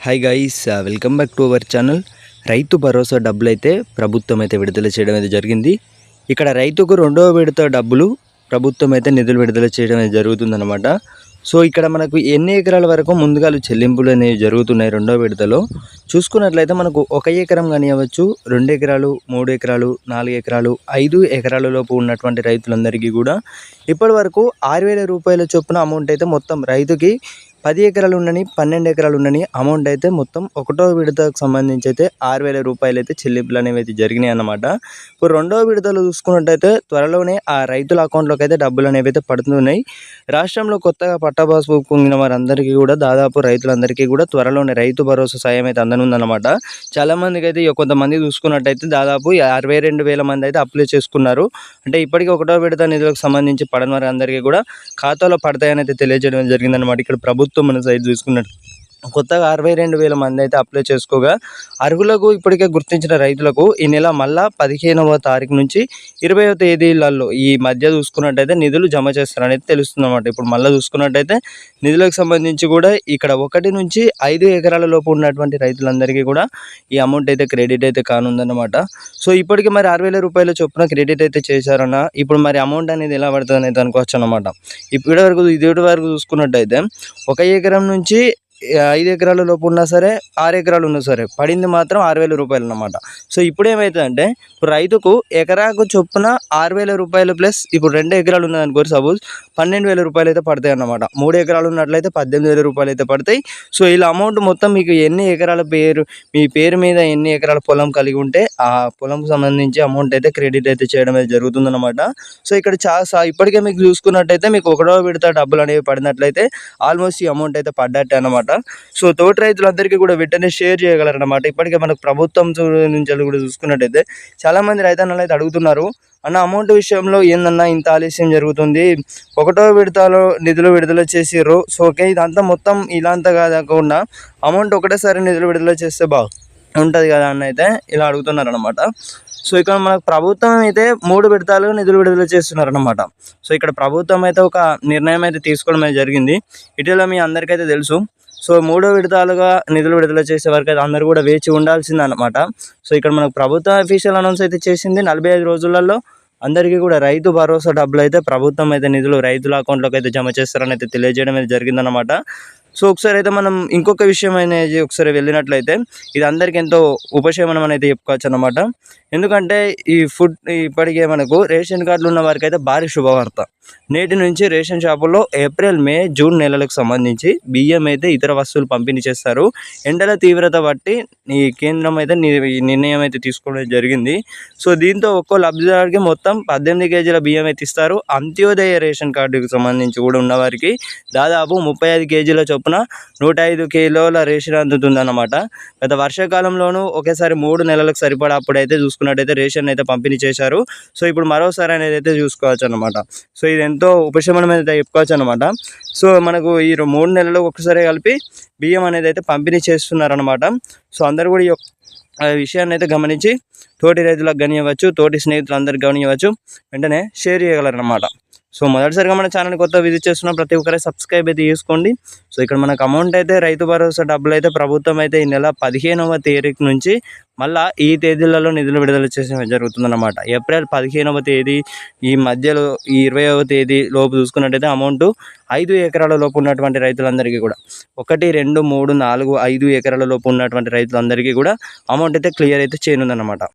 Hi guys, welcome back to our channel. Rythu Bharosa డబ్బులు అయితే ప్రభుత్వం అయితే విడుదల చేయడం అయితే జరిగింది. ఇక్కడ రైతుకు రెండవ విడత డబ్బులు ప్రభుత్వం అయితే నిధులు విడుదల చేయడం అయితే జరుగుతుందన్నమాట. సో ఇక్కడ మనకు ఎన్ని ఎకరాల వరకు ముందుగా చెల్లింపులు అనేవి జరుగుతున్నాయి. రెండో విడతలో చూసుకున్నట్లయితే మనకు 1 ఎకరం కానివ్వచ్చు, 2 ఎకరాలు, 3 ఎకరాలు, 4 ఎకరాలు, 5 ఎకరాల లోపు ఉన్నటువంటి రైతులందరికీ కూడా ఇప్పటి వరకు 6,000 రూపాయల చొప్పున అమౌంట్ అయితే మొత్తం రైతుకి 10 ఎకరాలు ఉండని, 12 ఎకరాలు ఉండని అమౌంట్ అయితే మొత్తం ఒకటో విడతకు సంబంధించి అయితే 6,000 రూపాయలు అయితే చెల్లింపులు అనేవి అయితే జరిగినాయి అన్నమాట. ఇప్పుడు రెండో విడతలు చూసుకున్నట్టయితే త్వరలోనే ఆ రైతుల అకౌంట్లోకి అయితే డబ్బులు అనేవి అయితే పడుతున్నాయి. రాష్ట్రంలో కొత్తగా పట్టాపాస్ పొందిన వారందరికీ కూడా దాదాపు రైతులందరికీ కూడా త్వరలోనే రైతు భరోసా సాయం అయితే అందనుందన్నమాట. చాలామందికి అయితే కొంతమంది చూసుకున్నట్టయితే దాదాపు 62,000 మంది అయితే అప్లై చేసుకున్నారు. అంటే ఇప్పటికీ ఒకటో విడత నిధులకు సంబంధించి పడని వారి అందరికీ కూడా ఖాతాలో పడతాయని అయితే తెలియజేయడం జరిగిందన్నమాట. ఇక్కడ ప్రభుత్వం మన సైడ్ చూసుకున్నట్టు కొత్తగా 62,000 మంది అయితే అప్లై చేసుకోగా అర్హులకు ఇప్పటికే గుర్తించిన రైతులకు ఈ నెల మళ్ళా 15వ తారీఖు నుంచి 20వ తేదీలలో ఈ మధ్య చూసుకున్నట్టయితే నిధులు జమ చేస్తారనేది తెలుస్తుందన్నమాట. ఇప్పుడు మళ్ళీ చూసుకున్నట్టయితే నిధులకు సంబంధించి కూడా ఇక్కడ 1 నుంచి 5 ఎకరాల లోపు ఉన్నటువంటి రైతులందరికీ కూడా ఈ అమౌంట్ అయితే క్రెడిట్ అయితే కానుందన్నమాట. సో ఇప్పటికీ మరి 6,000 రూపాయల చొప్పున క్రెడిట్ అయితే చేశారన్న. ఇప్పుడు మరి అమౌంట్ అనేది ఎలా పడుతుంది అనేది అనుకోవచ్చు అన్నమాట. ఇప్పటి వరకు చూసుకున్నట్టయితే 1 ఎకరం నుంచి 5 ఎకరాల లోపు ఉన్నా సరే, 6 ఎకరాలు ఉన్నా సరే పడింది మాత్రం 6,000 రూపాయలు అన్నమాట. సో ఇప్పుడు ఏమవుతుందంటే ఇప్పుడు రైతుకు ఎకరాకు చొప్పున 6,000 రూపాయలు ప్లస్ ఇప్పుడు 2 ఎకరాలు ఉన్నదనుకోరు, సపోజ్ 12,000 రూపాయలు అయితే పడతాయి అన్నమాట. 3 ఎకరాలు ఉన్నట్లయితే 18,000 రూపాయలు అయితే పడతాయి. సో ఇలా అమౌంట్ మొత్తం మీకు ఎన్ని ఎకరాల మీ పేరు మీద ఎన్ని ఎకరాల పొలం కలిగి ఉంటే ఆ పొలంకు సంబంధించి అమౌంట్ అయితే క్రెడిట్ అయితే చేయడం అయితే జరుగుతుందన్నమాట. సో ఇక్కడ ఇప్పటికే మీకు చూసుకున్నట్టయితే మీకు ఒకటో విడత డబ్బులు అనేవి పడినట్లయితే ఆల్మోస్ట్ ఈ అమౌంట్ అయితే పడ్డట్టే అన్నమాట. సో తోటి రైతులందరికీ కూడా వెంటనే షేర్ చేయగలరన్నమాట. ఇప్పటికే మనకు ప్రభుత్వం నుంచి కూడా చూసుకున్నట్టయితే చాలా మంది రైతన్నలు అయితే అడుగుతున్నారు, అన్న అమౌంట్ విషయంలో ఏందన్నా ఇంత ఆలస్యం జరుగుతుంది, ఒకటో విడతలో నిధులు విడుదల చేసిర్రు, సో ఓకే ఇదంతా మొత్తం ఇలాంతా కాకుండా అమౌంట్ ఒకటేసారి నిధులు విడుదల చేస్తే ఉంటుంది కదా అని అయితే ఇలా అడుగుతున్నారు అనమాట. సో ఇక్కడ మనకు ప్రభుత్వం అయితే 3 విడతలు నిధులు విడుదల చేస్తున్నారు అనమాట. సో ఇక్కడ ప్రభుత్వం అయితే ఒక నిర్ణయం అయితే తీసుకోవడం అయితే జరిగింది. ఇటీవల మీ అందరికైతే తెలుసు. సో 3వ విడతలుగా నిధులు విడుదల చేసే వరకు అయితే అందరూ కూడా వేచి ఉండాల్సింది అనమాట. సో ఇక్కడ మనకు ప్రభుత్వం అఫీషియల్ అనౌన్స్ అయితే చేసింది, 45 రోజులలో అందరికీ కూడా రైతు భరోసా డబ్బులు అయితే ప్రభుత్వం అయితే నిధులు రైతుల అకౌంట్లోకి అయితే జమ చేస్తారని అయితే తెలియజేయడం అయితే జరిగిందనమాట. సో ఒకసారి అయితే మనం ఇంకొక విషయం అనేది ఒకసారి వెళ్ళినట్లయితే ఇది అందరికీ ఎంతో ఉపశమనం అనేది చెప్పుకోవచ్చు అనమాట. ఎందుకంటే ఇప్పటికే మనకు రేషన్ కార్డులు ఉన్న వారికి అయితే భారీ శుభవార్త. నేటి నుంచి రేషన్ షాపుల్లో ఏప్రిల్, మే, జూన్ నెలలకు సంబంధించి బియ్యం అయితే ఇతర వస్తువులు పంపిణీ చేస్తారు. ఎండల తీవ్రత బట్టి ఈ కేంద్రం అయితే నిర్ణయం అయితే తీసుకోవడం జరిగింది. సో దీంతో ఒక్కో లబ్ధిదారుడికి మొత్తం 18 కేజీల బియ్యం అయితే ఇస్తారు. అంత్యోదయ రేషన్ కార్డుకు సంబంధించి కూడా ఉన్నవారికి దాదాపు 35 కేజీల చొప్పున 105 కిలోల రేషన్ అందుతుందన్నమాట. గత వర్షాకాలంలోనూ ఒకేసారి 3 నెలలకు సరిపడా అప్పుడైతే చూసుకున్నట్టయితే రేషన్ అయితే పంపిణీ చేశారు. సో ఇప్పుడు మరోసారి అనేది అయితే చూసుకోవచ్చు అనమాట. సో ఇది ఎంతో ఉపశమనం అయితే చెప్పుకోవచ్చు అనమాట. సో మనకు ఈ 3 నెలలు ఒకసారి కలిపి బియ్యం అనేది అయితే పంపిణీ చేస్తున్నారనమాట. సో అందరూ కూడా ఈ విషయాన్ని అయితే గమనించి తోటి రైతులకు కానివ్వచ్చు, తోటి స్నేహితులందరికీ కానివ్వచ్చు వెంటనే షేర్ చేయగలరన్నమాట. సో మొదటిసారిగా మన ఛానల్ కొత్త విజిట్ చేస్తున్న ప్రతి ఒక్కరే సబ్స్క్రైబ్ అయితే చేసుకోండి. సో ఇక్కడ మనకు అమౌంట్ అయితే రైతు భరోసా డబ్బులు అయితే ప్రభుత్వం అయితే ఈ నెల 15వ తారీఖు నుంచి మళ్ళీ ఈ తేదీలలో నిధులు విడుదల చేసే జరుగుతుందన్నమాట. ఏప్రిల్ 15వ తేదీ ఈ మధ్యలో ఈ 20వ తేదీ లోపు చూసుకున్నట్టయితే అమౌంట్ 5 ఎకరాల లోపు ఉన్నటువంటి రైతులందరికీ కూడా 1, 2, 3, 4, 5 ఎకరాల లోపు ఉన్నటువంటి రైతులందరికీ కూడా అమౌంట్ అయితే క్లియర్ అయితే చేయనుందన్నమాట.